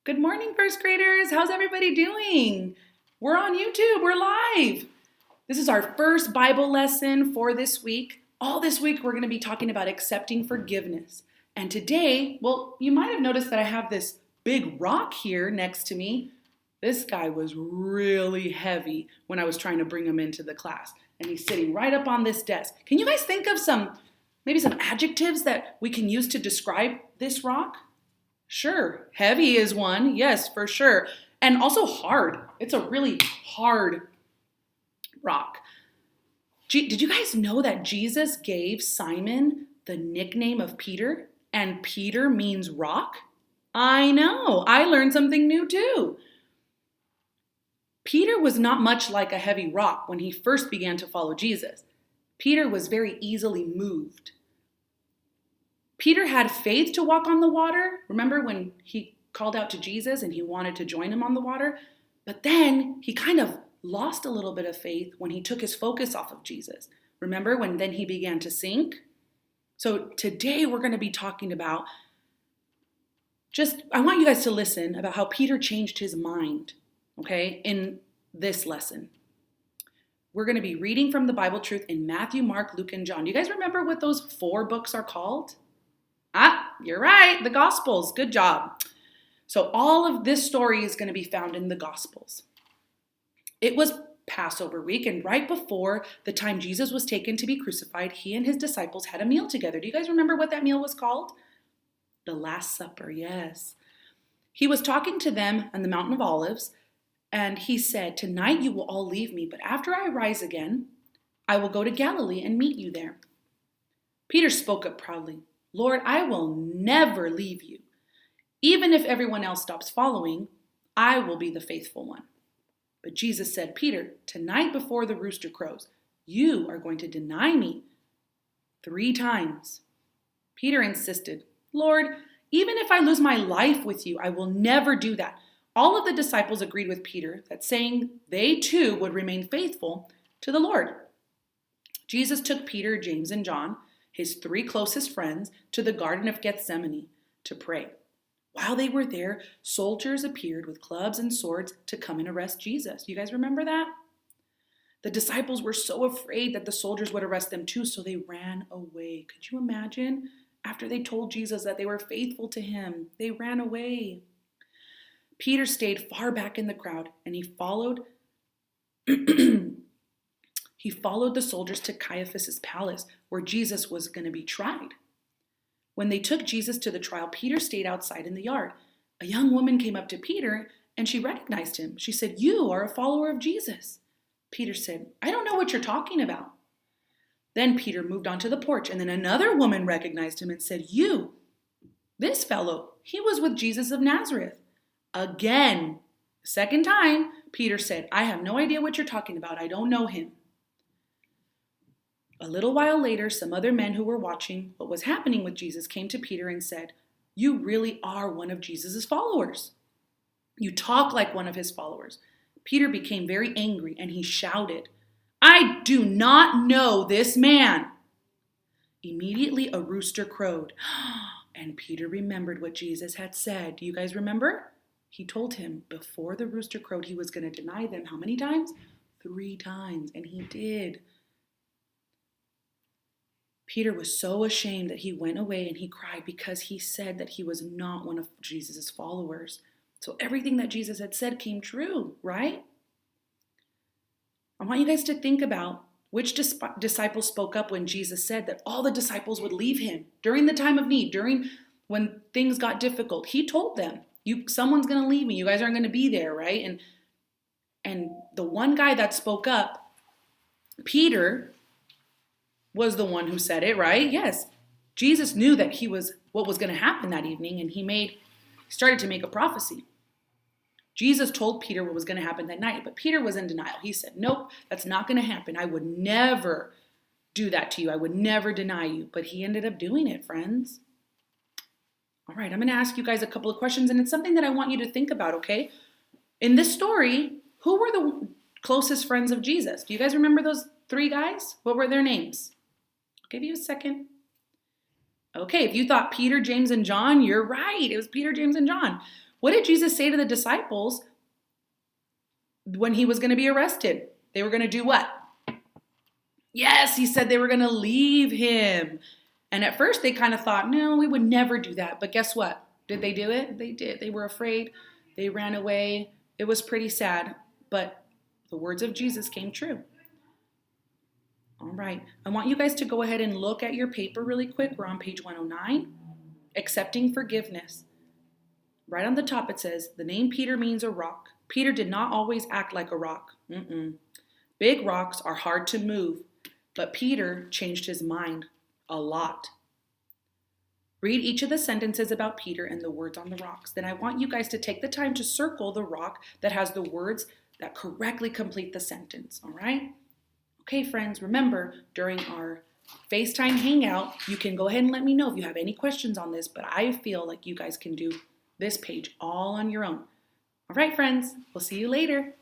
Good morning, first graders. How's everybody doing? We're on YouTube. We're live. This is our first Bible lesson for this week. All this week, we're going to be talking about accepting forgiveness. And today, well, you might have noticed that I have this big rock here next to me. This guy was really heavy when I was trying to bring him into the class. And he's sitting right up on this desk. Can you guys think of maybe some adjectives that we can use to describe this rock? Sure. Heavy is one. Yes, for sure. And also hard. It's a really hard rock. Did you guys know that Jesus gave Simon the nickname of Peter? And Peter means rock? I know. I learned something new too. Peter was not much like a heavy rock when he first began to follow Jesus. Peter was very easily moved. Peter had faith to walk on the water. Remember when he called out to Jesus and he wanted to join him on the water? But then he kind of lost a little bit of faith when he took his focus off of Jesus. Remember when then he began to sink? So today we're going to be talking about I want you guys to listen about how Peter changed his mind, okay, in this lesson. We're going to be reading from the Bible truth in Matthew, Mark, Luke, and John. Do you guys remember what those 4 books are called? You're right, the Gospels. Good job. So all of this story is going to be found in the Gospels. It was Passover week, and right before the time Jesus was taken to be crucified, he and his disciples had a meal together. Do you guys remember what that meal was called? The Last Supper, yes. He was talking to them on the Mountain of Olives, and he said, "Tonight you will all leave me, but after I rise again, I will go to Galilee and meet you there." Peter spoke up proudly. "Lord, I will never leave you. Even if everyone else stops following, I will be the faithful one." But Jesus said, "Peter, tonight before the rooster crows, you are going to deny me 3 times. Peter insisted, "Lord, even if I lose my life with you, I will never do that." All of the disciples agreed with Peter that saying they too would remain faithful to the Lord. Jesus took Peter, James, and John, his 3 closest friends, to the Garden of Gethsemane to pray. While they were there, soldiers appeared with clubs and swords to come and arrest Jesus. You guys remember that? The disciples were so afraid that the soldiers would arrest them too, so they ran away. Could you imagine? After they told Jesus that they were faithful to him, they ran away. Peter stayed far back in the crowd, and he followed the soldiers to Caiaphas' palace, where Jesus was going to be tried. When they took Jesus to the trial, Peter stayed outside in the yard. A young woman came up to Peter, and she recognized him. She said, "You are a follower of Jesus." Peter said, "I don't know what you're talking about." Then Peter moved on to the porch, and then another woman recognized him and said, This fellow, he was with Jesus of Nazareth." Again, second time, Peter said, "I have no idea what you're talking about. I don't know him." A little while later, some other men who were watching what was happening with Jesus came to Peter and said, "You really are one of Jesus' followers. You talk like one of his followers." Peter became very angry and he shouted, "I do not know this man." Immediately a rooster crowed, and Peter remembered what Jesus had said. Do you guys remember? He told him before the rooster crowed he was going to deny them how many times? 3 times, and he did. Peter was so ashamed that he went away and he cried because he said that he was not one of Jesus' followers. So everything that Jesus had said came true, right? I want you guys to think about which disciple spoke up when Jesus said that all the disciples would leave him during the time of need, during when things got difficult. He told them, someone's going to leave me. You guys aren't going to be there, right? And the one guy that spoke up, Peter, was the one who said it, right? Yes. Jesus knew that what was going to happen that evening, and he started to make a prophecy. Jesus told Peter what was going to happen that night, but Peter was in denial. He said, "Nope, that's not going to happen. I would never do that to you. I would never deny you." But he ended up doing it, friends. All right, I'm going to ask you guys a couple of questions, and it's something that I want you to think about, okay? In this story, who were the closest friends of Jesus? Do you guys remember those 3 guys? What were their names? I'll give you a second. Okay, if you thought Peter, James, and John, you're right. It was Peter, James, and John. What did Jesus say to the disciples when he was going to be arrested? They were going to do what? Yes, he said they were going to leave him. And at first they kind of thought, no, we would never do that. But guess what? Did they do it? They did. They were afraid. They ran away. It was pretty sad. But the words of Jesus came true. All right. I want you guys to go ahead and look at your paper really quick. We're on page 109. Accepting forgiveness. Right on the top it says, the name Peter means a rock. Peter did not always act like a rock. Big rocks are hard to move, but Peter changed his mind a lot. Read each of the sentences about Peter and the words on the rocks. Then I want you guys to take the time to circle the rock that has the words that correctly complete the sentence, all right? Okay, friends, remember, during our FaceTime hangout, you can go ahead and let me know if you have any questions on this, but I feel like you guys can do this page all on your own. All right, friends, we'll see you later.